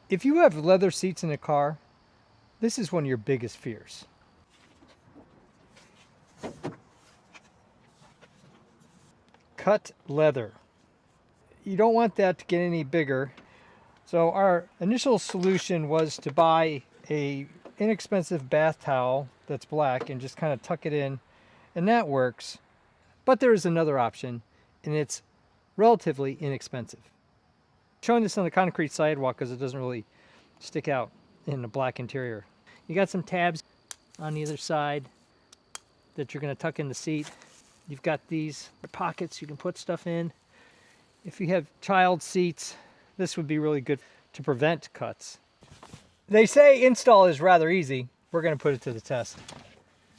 If you have leather seats in a car, this is one of your biggest fears. Cut leather. You don't want that to get any bigger. So our initial solution was to buy a inexpensive bath towel that's black and just kind of tuck it in, and that works. But there is another option, and it's relatively inexpensive. I'm showing this on the concrete sidewalk because it doesn't really stick out in the black interior. You got some tabs on either side that you're going to tuck in the seat. You've got these pockets you can put stuff in. If you have child seats, this would be really good to prevent cuts. They say install is rather easy. We're going to put it to the test.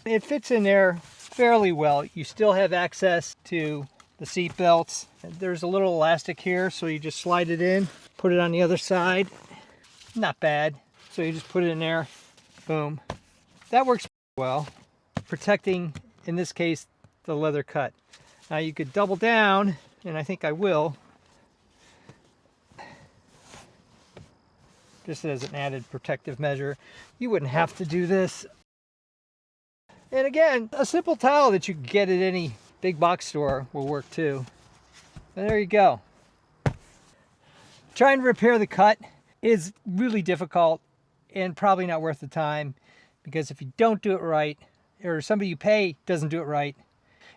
It fits in there fairly well. You still have access to the seat belts. There's a little elastic here, so you just slide it in, put it on the other side. Not bad. So you just put it in there, boom. That works well, protecting, in this case, the leather cut. Now you could double down, and I think I will, just as an added protective measure. You wouldn't have to do this. And again, a simple towel that you can get at any big box store will work too. And there you go. Trying to repair the cut is really difficult and probably not worth the time, because if you don't do it right, or somebody you pay doesn't do it right,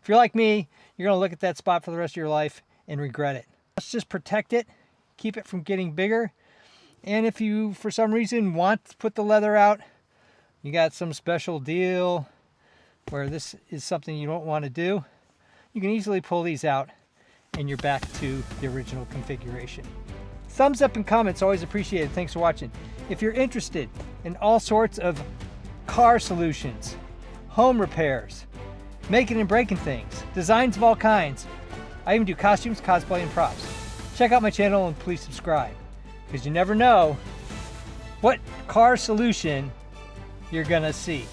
if you're like me, you're going to look at that spot for the rest of your life and regret it. Let's just protect it, keep it from getting bigger. And if you, for some reason, want to put the leather out, you got some special deal where this is something you don't want to do, you can easily pull these out and you're back to the original configuration. Thumbs up and comments, always appreciated. Thanks for watching. If you're interested in all sorts of car solutions, home repairs, making and breaking things, designs of all kinds, I even do costumes, cosplay, and props. Check out my channel and please subscribe, because you never know what car solution you're gonna see.